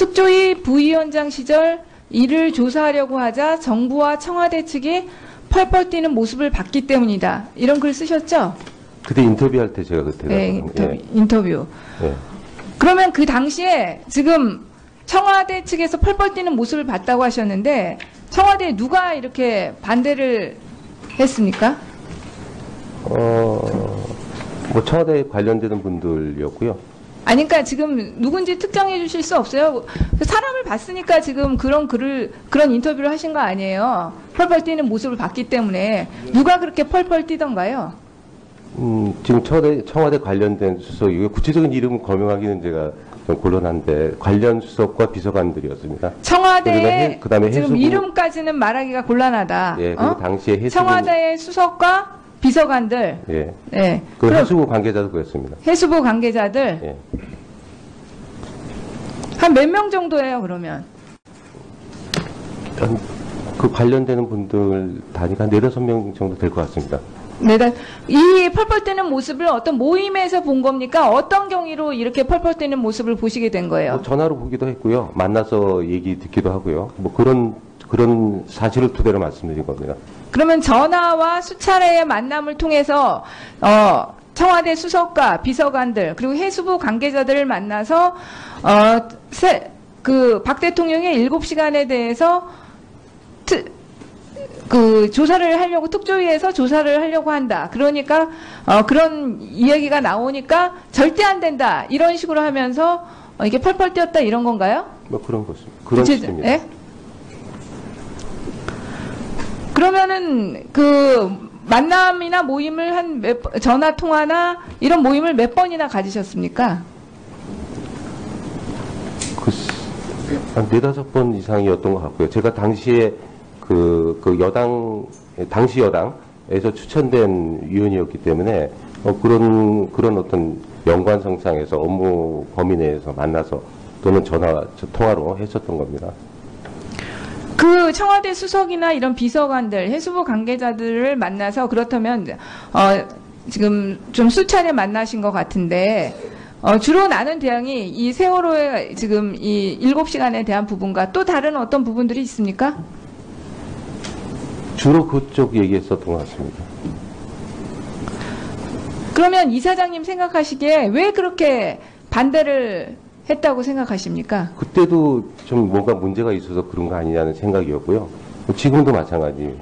특조위 부위원장 시절 이를 조사하려고 하자 정부와 청와대 측이 펄펄 뛰는 모습을 봤기 때문이다. 이런 글 쓰셨죠? 그때 인터뷰할 때 제가 그때 네, 인터뷰. 예. 그러면 그 당시에 지금 청와대 측에서 펄펄 뛰는 모습을 봤다고 하셨는데 청와대에 누가 이렇게 반대를 했습니까? 뭐 청와대에 관련되는 분들이었고요. 아니, 그러니까 지금 누군지 특정해 주실 수 없어요? 사람을 봤으니까 지금 그런 인터뷰를 하신 거 아니에요? 펄펄 뛰는 모습을 봤기 때문에. 누가 그렇게 펄펄 뛰던가요? 지금 청와대 관련된 수석이고, 구체적인 이름은 거명하기는 제가 좀 곤란한데, 관련 수석과 비서관들이었습니다. 청와대에, 그다음에 지금 이름까지는 말하기가 곤란하다. 예, 그 당시에 해수부. 청와대의 수석과 비서관들. 예. 네. 그 해수부 관계자도 그랬습니다. 해수부 관계자들. 예. 한 몇 명 정도예요, 그러면? 그 관련되는 분들 다니까 4~5명 정도 될 것 같습니다. 네, 이 펄펄 뛰는 모습을 어떤 모임에서 본 겁니까? 어떤 경위로 이렇게 펄펄 뛰는 모습을 보시게 된 거예요? 뭐 전화로 보기도 했고요. 만나서 얘기 듣기도 하고요. 뭐 그런 사실을 토대로 말씀드린 겁니다. 그러면 전화와 수차례의 만남을 통해서 청와대 수석과 비서관들 그리고 해수부 관계자들을 만나서 박 대통령의 7시간에 대해서 조사를 하려고 특조위에서 조사를 하려고 한다. 그러니까 그런 이야기가 나오니까 절대 안 된다. 이런 식으로 하면서 이게 펄펄 뛰었다 이런 건가요? 뭐 그런 것입니다. 그런 식입니다. 네? 그러면은 그 만남이나 모임을 전화 통화나 이런 모임을 몇 번이나 가지셨습니까? 한 4~5번 이상이었던 것 같고요. 제가 당시에 당시 여당에서 추천된 위원이었기 때문에 그런 어떤 연관성상에서 업무 범위 내에서 만나서 또는 통화로 했었던 겁니다. 그 청와대 수석이나 이런 비서관들, 해수부 관계자들을 만나서 그렇다면 지금 좀 수차례 만나신 것 같은데 주로 나눈 대항이 이 세월호의 지금 이 7시간에 대한 부분과 또 다른 어떤 부분들이 있습니까? 주로 그쪽 얘기했었던 것 같습니다. 그러면 이사장님 생각하시기에 왜 그렇게 반대를 했다고 생각하십니까? 그때도 좀 뭔가 문제가 있어서 그런 거 아니냐는 생각이었고요. 지금도 마찬가지.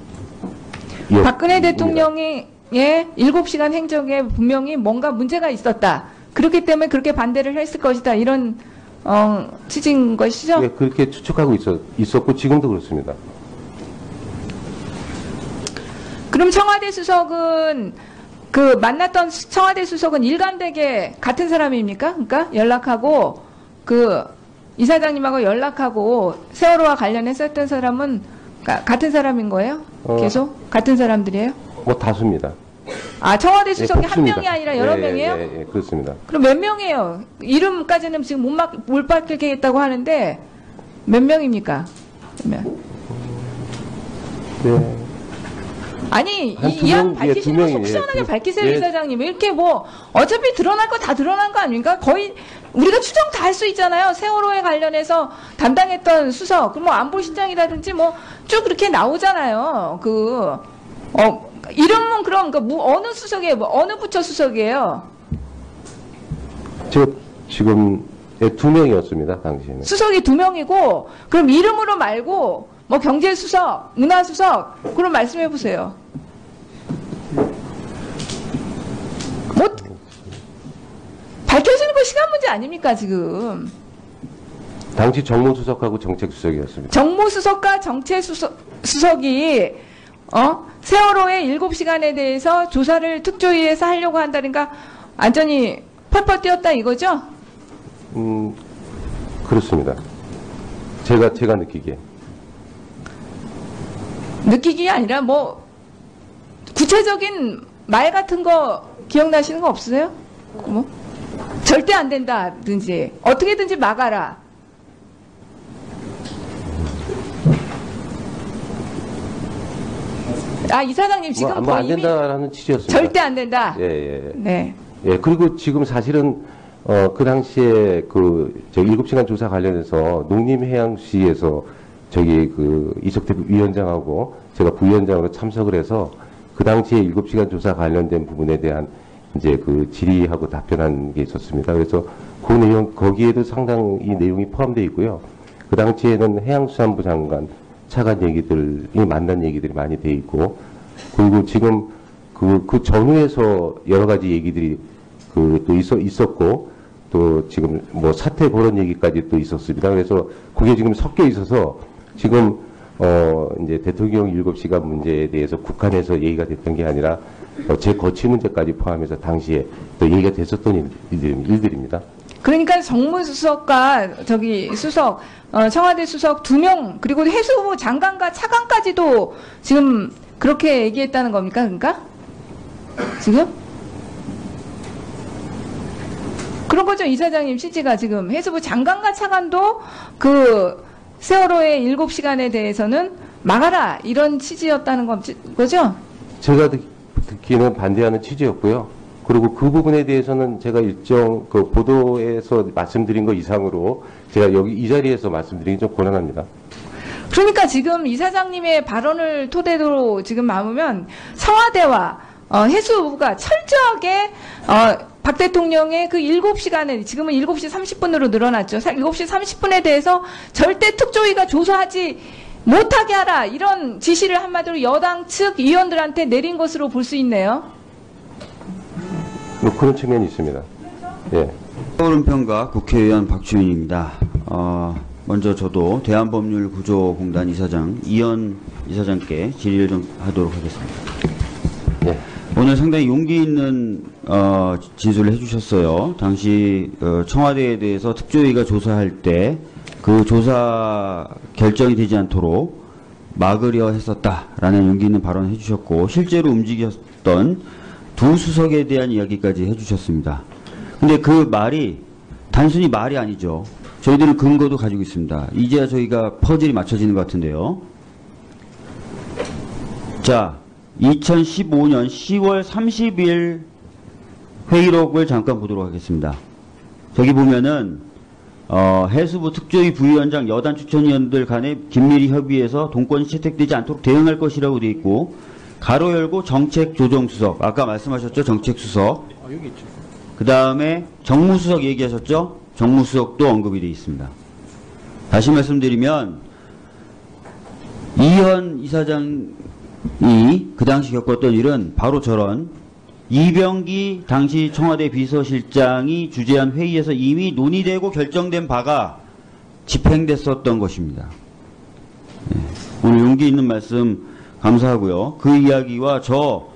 박근혜 대통령의 7시간 행정에 분명히 뭔가 문제가 있었다. 그렇기 때문에 그렇게 반대를 했을 것이다. 이런 취지인 것이죠? 예, 그렇게 추측하고 있었고 지금도 그렇습니다. 그럼 청와대 수석은 만났던 청와대 수석은 일관되게 같은 사람입니까? 그러니까 연락하고 이사장님하고 연락하고 세월호와 관련했었던 사람은 같은 사람인 거예요? 계속 같은 사람들이에요? 뭐 다수입니다. 아, 청와대 수석이 한 복수입니다. 명이 아니라 여러 명이에요? 예, 그렇습니다. 그럼 몇 명이에요? 이름까지는 지금 못 밝히겠다고 하는데 몇 명입니까? 그러면 네. 아니, 이양 밝히시는 거 속 시원하게 밝히세요, 예. 이사장님. 이렇게 어차피 드러날 거 다 드러난 거 아닙니까? 거의, 우리가 추정 다 할 수 있잖아요. 세월호에 관련해서 담당했던 수석, 안보실장이라든지 쭉 그렇게 나오잖아요. 이름은 그럼, 어느 수석이에요? 어느 부처 수석이에요? 제가 지금 2명이었습니다, 당시에는. 수석이 2명이고, 그럼 이름으로 말고, 경제수석, 문화수석, 그럼 말씀해 보세요. 밝혀지는 거 시간 문제 아닙니까, 지금? 당시 정무수석하고 정책수석이었습니다. 정무수석과 정책수석이, 세월호의 7시간에 대해서 조사를 특조위에서 하려고 한다니까, 완전히 펄펄 뛰었다 이거죠? 그렇습니다. 제가 느끼기에. 느끼기 아니라 구체적인 말 같은 거 기억나시는 거 없으세요? 절대 안 된다든지 어떻게든지 막아라. 아, 이사장님 지금 안 된다라는 취지였습니다. 절대 안 된다. 예. 네. 예, 그리고 지금 사실은 그 당시에 저 7시간 조사 관련해서 농림해양시에서 이석태 위원장하고 제가 부위원장으로 참석을 해서 그 당시에 7시간 조사 관련된 부분에 대한 이제 질의하고 답변한 게 있었습니다. 그래서 그 내용, 거기에도 상당히 이 내용이 포함되어 있고요. 그 당시에는 해양수산부 장관 차관 얘기들이 만난 얘기들이 많이 돼 있고, 그리고 지금 그 전후에서 여러 가지 얘기들이 또 있었고, 또 지금 뭐 사태 그런 얘기까지 또 있었습니다. 그래서 그게 지금 섞여 있어서 지금 이제 대통령 7시간 문제에 대해서 국한에서 얘기가 됐던 게 아니라 제 거취 문제까지 포함해서 당시에 또 얘기가 됐었던 일들입니다. 그러니까 정무수석과 수석, 청와대 수석 2명, 그리고 해수부 장관과 차관까지도 지금 그렇게 얘기했다는 겁니까? 그러니까? 지금? 그런 거죠, 이사장님 취지가 지금. 해수부 장관과 차관도 세월호의 7시간에 대해서는 막아라, 이런 취지였다는 거죠? 제가 듣기는 반대하는 취지였고요. 그리고 그 부분에 대해서는 제가 일정 보도에서 말씀드린 것 이상으로 제가 여기 이 자리에서 말씀드리기 좀 곤란합니다. 그러니까 지금 이사장님의 발언을 토대로 지금 남으면 청와대와 해수부가 철저하게 박 대통령의 7시간에 지금은 7시 30분으로 늘어났죠. 7시 30분에 대해서 절대 특조위가 조사하지 못하게 하라, 이런 지시를 한마디로 여당 측 의원들한테 내린 것으로 볼 수 있네요. 뭐 그런 측면이 있습니다. 예. 서울은평가 국회의원 박주민입니다. 먼저 저도 대한법률구조공단 이사장 이현 이사장께 질의를 좀 하도록 하겠습니다. 예. 오늘 상당히 용기 있는 진술을 해주셨어요. 당시 청와대에 대해서 특조위가 조사할 때 그 조사 결정이 되지 않도록 막으려 했었다라는 용기 있는 발언을 해주셨고, 실제로 움직였던 두 수석에 대한 이야기까지 해주셨습니다. 근데 그 말이 단순히 말이 아니죠. 저희들은 근거도 가지고 있습니다. 이제야 저희가 퍼즐이 맞춰지는 것 같은데요. 자, 2015년 10월 30일 회의록을 잠깐 보도록 하겠습니다. 저기 보면은 해수부 특조위 부위원장 여단 추천위원들 간의 긴밀히 협의해서 동권이 채택되지 않도록 대응할 것이라고 되어 있고, 가로 열고 정책조정수석, 아까 말씀하셨죠? 정책수석. 여기 있죠. 그 다음에 정무수석 얘기하셨죠? 정무수석도 언급이 되어 있습니다. 다시 말씀드리면 이현 이사장이 그 당시 겪었던 일은 바로 저런 이병기 당시 청와대 비서실장이 주재한 회의에서 이미 논의되고 결정된 바가 집행됐었던 것입니다. 네. 오늘 용기 있는 말씀 감사하고요. 그 이야기와 저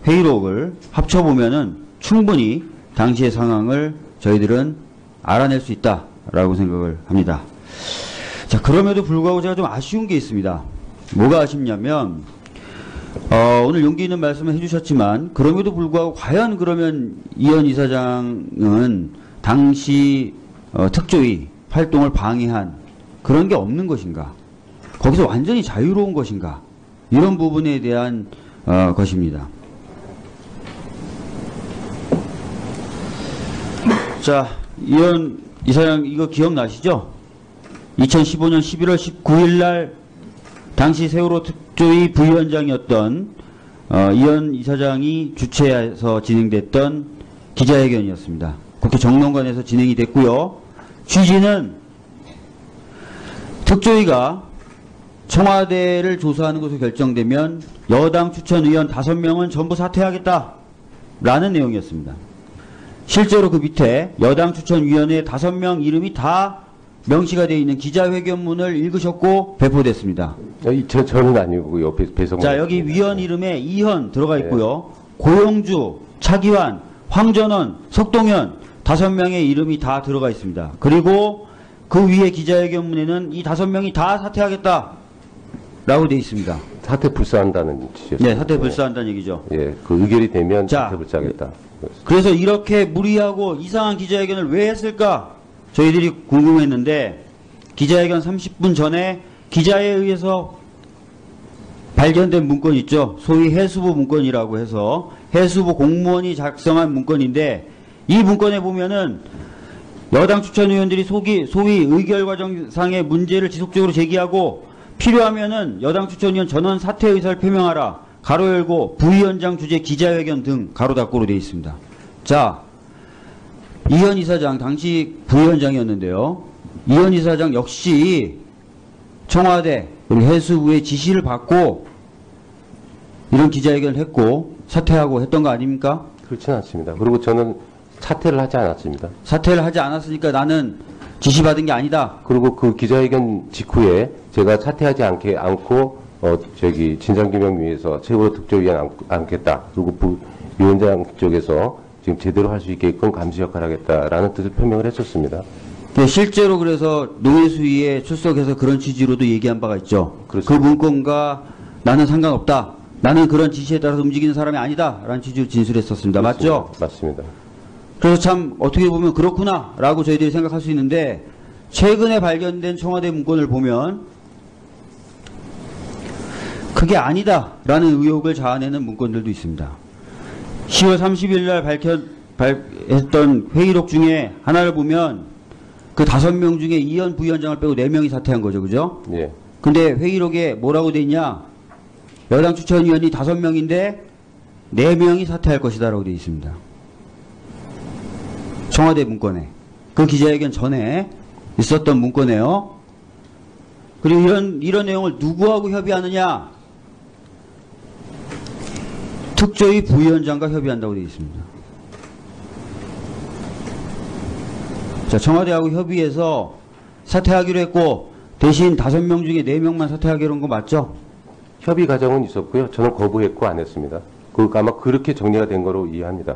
회의록을 합쳐보면은 충분히 당시의 상황을 저희들은 알아낼 수 있다라고 생각을 합니다. 자, 그럼에도 불구하고 제가 좀 아쉬운 게 있습니다. 뭐가 아쉽냐면 오늘 용기 있는 말씀을 해주셨지만, 그럼에도 불구하고 과연 그러면 이현 이사장은 당시 특조위 활동을 방해한 그런 게 없는 것인가? 거기서 완전히 자유로운 것인가? 이런 부분에 대한 것입니다. 자, 이현 이사장 이거 기억나시죠? 2015년 11월 19일 날 당시 세월호 특조위 부위원장이었던 이현 이사장이 주최해서 진행됐던 기자회견이었습니다. 국회 정론관에서 진행이 됐고요. 취지는 특조위가 청와대를 조사하는 것으로 결정되면 여당 추천 의원 5명은 전부 사퇴하겠다라는 내용이었습니다. 실제로 그 밑에 여당 추천위원회 5명 이름이 다 명시가 되어 있는 기자회견문을 읽으셨고 배포됐습니다. 저는 아니고 옆에 배성. 자, 여기 위원 이름에 이현 들어가 있고요. 고용주, 차기환, 황전원, 석동현 5명의 이름이 다 들어가 있습니다. 그리고 그 위에 기자회견문에는 이 5명이 다 사퇴하겠다라고 되어 있습니다. 사퇴 불사한다는 취지였습니다. 네, 사퇴 불사한다는 얘기죠. 예, 그 의결이 되면 자, 사퇴 불사하겠다. 그래서 이렇게 무리하고 이상한 기자회견을 왜 했을까? 저희들이 궁금했는데, 기자회견 30분 전에 기자에 의해서 발견된 문건 있죠. 소위 해수부 문건이라고 해서 해수부 공무원이 작성한 문건인데, 이 문건에 보면은 여당 추천 의원들이 소위 의결 과정상의 문제를 지속적으로 제기하고 필요하면은 여당 추천 의원 전원 사퇴 의사를 표명하라. 가로 열고 부위원장 주재 기자회견 등 가로 닫고로 되어 있습니다. 자, 이현 이사장 당시 부위원장이었는데요. 이현 이사장 역시 청와대 그리고 해수부의 지시를 받고 이런 기자회견을 했고 사퇴하고 했던 거 아닙니까? 그렇지는 않습니다. 그리고 저는 사퇴를 하지 않았습니다. 사퇴를 하지 않았으니까 나는 지시받은 게 아니다. 그리고 그 기자회견 직후에 제가 사퇴하지 않고 진상규명위에서 최고로 특조위원 안겠다. 그리고 부위원장 쪽에서 지금 제대로 할 수 있게끔 감시 역할을 하겠다라는 뜻을 표명을 했었습니다. 네, 실제로 그래서 농해수위에 출석해서 그런 취지로도 얘기한 바가 있죠. 그렇습니다. 그 문건과 나는 상관없다. 나는 그런 지시에 따라서 움직이는 사람이 아니다. 라는 취지로 진술했었습니다. 맞죠? 맞습니다. 그래서 참 어떻게 보면 그렇구나 라고 저희들이 생각할 수 있는데 최근에 발견된 청와대 문건을 보면 그게 아니다 라는 의혹을 자아내는 문건들도 있습니다. 10월 30일 날 발표했던 회의록 중에 하나를 보면 그 5명 중에 이현 부위원장을 빼고 4명이 사퇴한 거죠. 그죠? 예. 근데 회의록에 뭐라고 돼 있냐? 여당 추천위원이 5명인데 4명이 사퇴할 것이다 라고 돼 있습니다. 청와대 문건에. 그 기자회견 전에 있었던 문건이에요. 그리고 이런 내용을 누구하고 협의하느냐? 특조위 부위원장과 협의한다고 되어 있습니다. 자, 청와대하고 협의해서 사퇴하기로 했고 대신 5명 중에 4명만 사퇴하기로 한 거 맞죠? 협의 과정은 있었고요. 저는 거부했고 안 했습니다. 아마 그렇게 정리가 된 거로 이해합니다.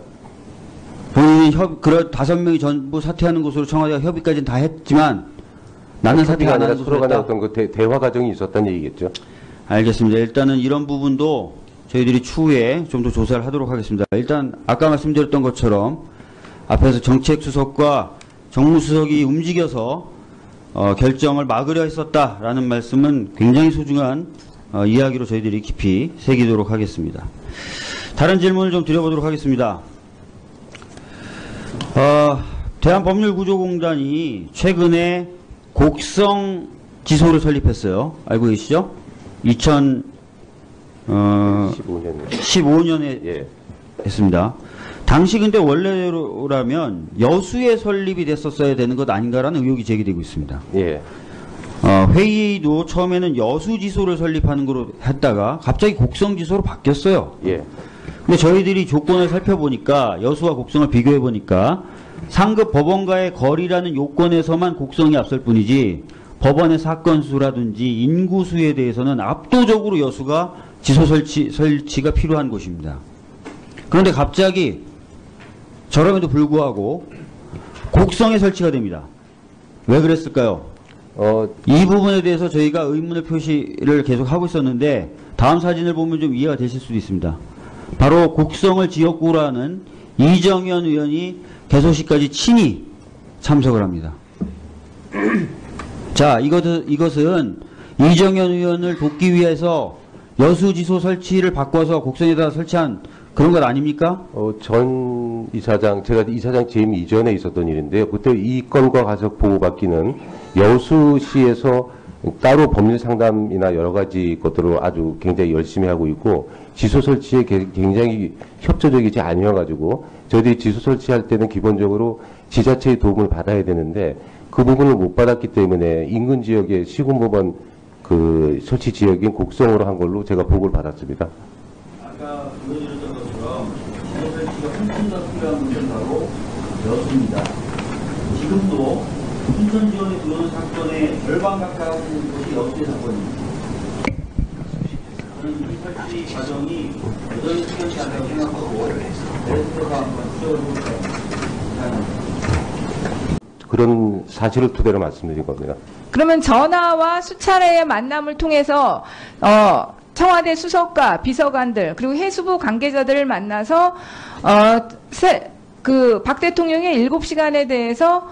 본인이 5명이 전부 사퇴하는 것으로 청와대가 협의까지는 다 했지만 나는 사퇴가 안 하는 것으로 서로 간에 했다. 어떤 대화 과정이 있었다는 얘기겠죠. 알겠습니다. 일단은 이런 부분도 저희들이 추후에 좀 더 조사를 하도록 하겠습니다. 일단 아까 말씀드렸던 것처럼 앞에서 정책수석과 정무수석이 움직여서 결정을 막으려 했었다라는 말씀은 굉장히 소중한 이야기로 저희들이 깊이 새기도록 하겠습니다. 다른 질문을 좀 드려보도록 하겠습니다. 대한법률구조공단이 최근에 곡성지소를 설립했어요. 알고 계시죠? 2015년에 예. 했습니다. 당시 근데 원래로라면 여수에 설립이 됐었어야 되는 것 아닌가라는 의혹이 제기되고 있습니다. 예. 회의도 처음에는 여수지소를 설립하는 거로 했다가 갑자기 곡성지소로 바뀌었어요. 예. 근데 저희들이 조건을 살펴보니까 여수와 곡성을 비교해보니까 상급 법원과의 거리라는 요건에서만 곡성이 앞설 뿐이지 법원의 사건 수라든지 인구 수에 대해서는 압도적으로 여수가 지소 설치가 필요한 곳입니다. 그런데 갑자기 저럼에도 불구하고 곡성에 설치가 됩니다. 왜 그랬을까요? 이 부분에 대해서 저희가 의문의 표시를 계속 하고 있었는데 다음 사진을 보면 좀 이해가 되실 수도 있습니다. 바로 곡성을 지역구로 하는 이정현 의원이 개소식까지 친히 참석을 합니다. 자, 이것은 이정현 의원을 돕기 위해서 여수지소 설치를 바꿔서 곡성에다 설치한 그런 것 아닙니까? 전 이사장, 제가 이사장 재임 이전에 있었던 일인데요. 그때 이 건과 가석 보호받기는 여수시에서 따로 법률 상담이나 여러 가지 것들을 아주 굉장히 열심히 하고 있고 지소 설치에 굉장히 협조적이지 아니어가지고 저희들이 지소 설치할 때는 기본적으로 지자체의 도움을 받아야 되는데 그 부분을 못 받았기 때문에 인근 지역의 시군법원 그 설치 지역인 곡성으로 한 걸로 제가 보고를 받았습니다. 아까 보여드렸던 것처럼 지소 설치가 훨씬 더 필요한 곳은 바로 여수입니다. 지금도 순천 지원에 들어오는 사건의 절반 가까운 곳이 여수의 사건입니다. 저는 이 설치 과정이 여전히 필요하지 않다고 생각하고 내에서 한번 지적을 해볼까요? 그런 사실을 토대로 말씀드린 겁니다. 그러면 전화와 수차례의 만남을 통해서 청와대 수석과 비서관들 그리고 해수부 관계자들을 만나서 박 대통령의 7시간에 대해서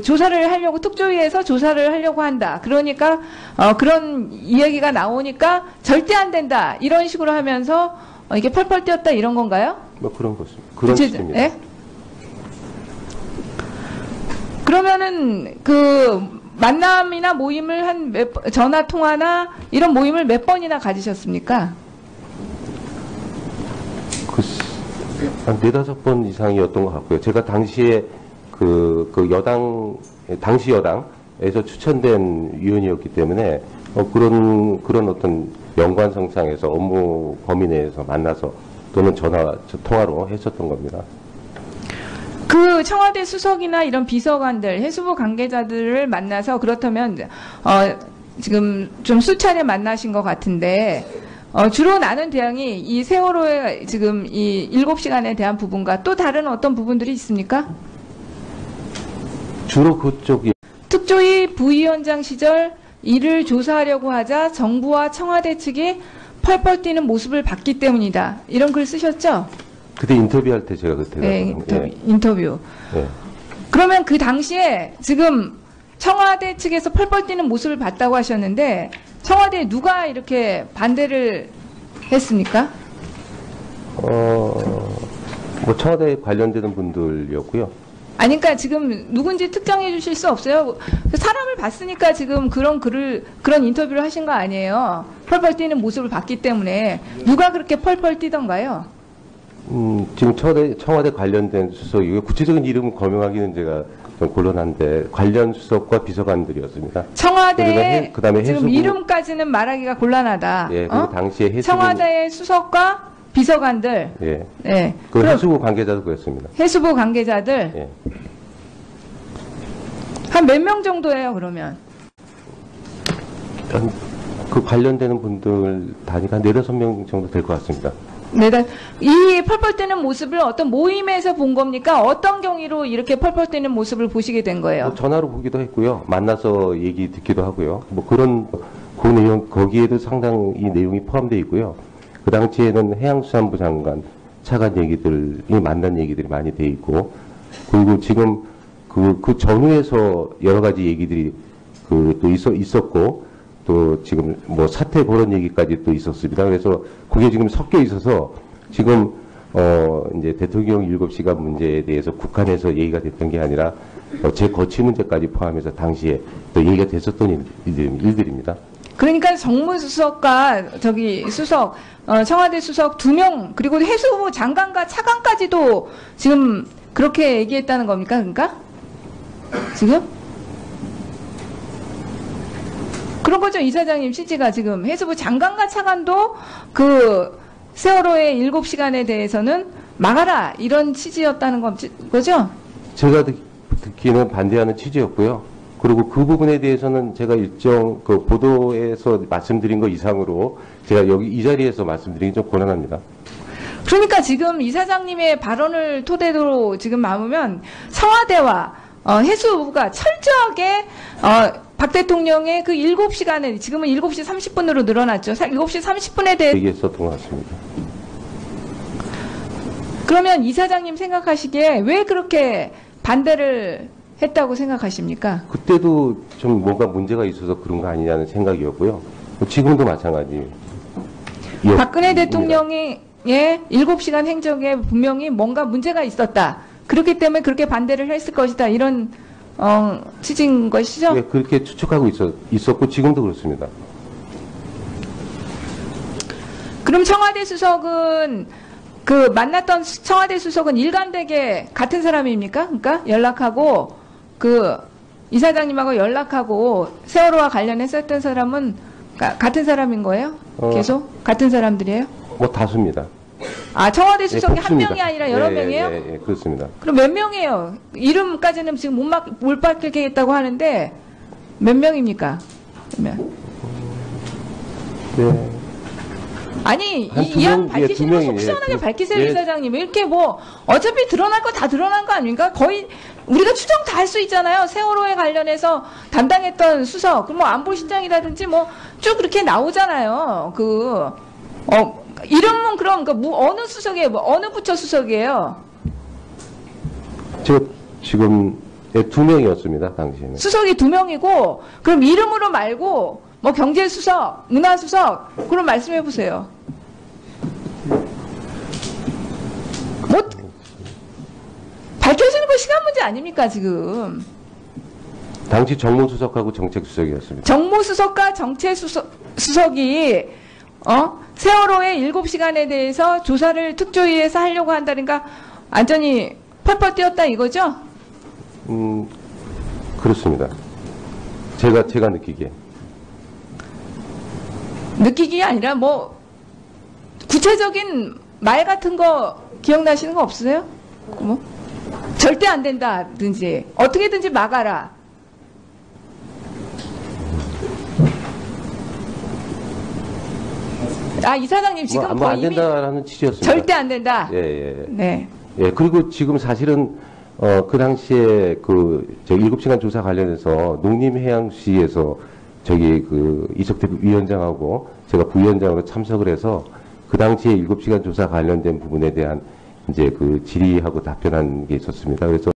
조사를 하려고 특조위에서 조사를 하려고 한다. 그러니까 그런 이야기가 나오니까 절대 안 된다. 이런 식으로 하면서 이게 펄펄 뛰었다 이런 건가요? 뭐 그런 것입니다. 그런 식입니다. 예? 그러면은 그 만남이나 모임을 전화 통화나 이런 모임을 몇 번이나 가지셨습니까? 한 4-5번 이상이었던 것 같고요. 제가 당시에 그 당시 여당에서 추천된 위원이었기 때문에 그런 어떤 연관성상에서 업무 범위 내에서 만나서 또는 통화로 했었던 겁니다. 그 청와대 수석이나 이런 비서관들, 해수부 관계자들을 만나서 그렇다면 지금 좀 수차례 만나신 것 같은데 주로 나눈 대항이 이 세월호의 지금 이 7시간에 대한 부분과 또 다른 어떤 부분들이 있습니까? 주로 그쪽이 특조위 부위원장 시절 이를 조사하려고 하자 정부와 청와대 측이 펄펄 뛰는 모습을 봤기 때문이다. 이런 글 쓰셨죠? 그때 인터뷰할 때 제가 그때 네, 인터뷰. 예. 그러면 그 당시에 지금 청와대 측에서 펄펄 뛰는 모습을 봤다고 하셨는데 청와대에 누가 이렇게 반대를 했습니까? 뭐 청와대에 관련되는 분들이었고요. 아니, 그러니까 지금 누군지 특정해 주실 수 없어요? 사람을 봤으니까 지금 그런 인터뷰를 하신 거 아니에요? 펄펄 뛰는 모습을 봤기 때문에. 누가 그렇게 펄펄 뛰던가요? 지금 청와대 관련된 수석이고요. 구체적인 이름은 거명하기는 제가 좀 곤란한데 관련 수석과 비서관들이었습니다. 청와대에 그다음에 지금 이름까지는 말하기가 곤란하다. 예, 그 당시에 해수부 청와대의 수석과 비서관들. 예. 네. 그 해수부 관계자도 그랬습니다. 해수부 관계자들. 예. 한 몇 명 정도예요, 그러면? 그 관련되는 분들 단위가 한 4-5명 정도 될 것 같습니다. 네, 이 펄펄 뛰는 모습을 어떤 모임에서 본 겁니까? 어떤 경위로 이렇게 펄펄 뛰는 모습을 보시게 된 거예요? 뭐 전화로 보기도 했고요. 만나서 얘기 듣기도 하고요. 뭐 그런 그 내용 거기에도 상당히 이 내용이 포함되어 있고요. 그 당시에는 해양수산부 장관 차관 얘기들이 만난 얘기들이 많이 돼 있고 그리고 지금 그 전후에서 여러 가지 얘기들이 또 있었고 또 지금 뭐 사태 그런 얘기까지 또 있었습니다. 그래서 그게 지금 섞여 있어서 지금 이제 대통령 7시간 문제에 대해서 국한에서 얘기가 됐던 게 아니라 제 거취 문제까지 포함해서 당시에 또 얘기가 됐었던 일들입니다. 그러니까 정무수석과 수석, 청와대 수석 2명, 그리고 해수부 장관과 차관까지도 지금 그렇게 얘기했다는 겁니까? 그러니까? 지금? 그런 거죠, 이사장님 취지가 지금. 해수부 장관과 차관도 그 세월호의 7시간에 대해서는 막아라, 이런 취지였다는 거죠? 제가 듣기는 반대하는 취지였고요. 그리고 그 부분에 대해서는 제가 일정 그 보도에서 말씀드린 것 이상으로 제가 여기 이 자리에서 말씀드리기 좀 곤란합니다. 그러니까 지금 이사장님의 발언을 토대로 지금 마무면 청와대와 해수부가 철저하게 박 대통령의 그 7시간에 지금은 7시 30분으로 늘어났죠. 7시 30분에 대해 얘기했었던 것 같습니다. 그러면 이사장님 생각하시기에 왜 그렇게 반대를 했다고 생각하십니까? 그때도 좀 뭔가 문제가 있어서 그런 거 아니냐는 생각이었고요. 지금도 마찬가지. 박근혜 대통령의 7시간 행정에 분명히 뭔가 문제가 있었다. 그렇기 때문에 그렇게 반대를 했을 것이다. 이런 취지인 것이죠? 네, 그렇게 추측하고 있었고 지금도 그렇습니다. 그럼 청와대 수석은 그 만났던 청와대 수석은 일관되게 같은 사람입니까? 그러니까 연락하고 그 이사장님하고 연락하고 세월호와 관련했었던 사람은 같은 사람인 거예요? 계속 같은 사람들이에요? 뭐 다수입니다. 아, 청와대 수석이 한 복수입니다. 명이 아니라 여러 명이에요? 예, 그렇습니다. 그럼 몇 명이에요? 이름까지는 지금 못 밝히겠다고 하는데 몇 명입니까? 그러면 네. 아니 한 두 이왕 명, 밝히시는 예, 거 두 속 명이, 시원하게 예, 밝히세요, 예. 이사장님. 이렇게 뭐 어차피 드러날 거 다 드러난 거 아닙니까? 거의 우리가 추정 다 할 수 있잖아요. 세월호에 관련해서 담당했던 수석, 뭐 안보실장이라든지 뭐 쭉 그렇게 나오잖아요. 이름은 그럼 어느 수석이에요? 어느 부처 수석이에요? 제가 지금 2명이었습니다. 당시에는. 수석이 2명이고 그럼 이름으로 말고 뭐 경제수석, 문화수석 그럼 말씀해 보세요. 문제 아닙니까 지금? 당시 정무수석하고 정책수석이었습니다. 정무수석과 정책수석이 세월호의 7시간에 대해서 조사를 특조위에서 하려고 한다니까 완전히 펄펄 뛰었다 이거죠? 그렇습니다. 제가 느끼기에. 느끼기가 아니라 뭐 구체적인 말 같은 거 기억나시는 거 없으세요? 뭐 절대 안 된다든지 어떻게든지 막아라. 이사장님 지금 뭐 거의 안 이미 된다라는 취지였습니다. 절대 안 된다. 예. 네. 예, 그리고 지금 사실은 그 당시에 저 7시간 조사 관련해서 농림해양시에서 이석태 위원장하고 제가 부위원장으로 참석을 해서 그 당시에 7시간 조사 관련된 부분에 대한 이제 질의하고 답변한 게 있었습니다. 그래서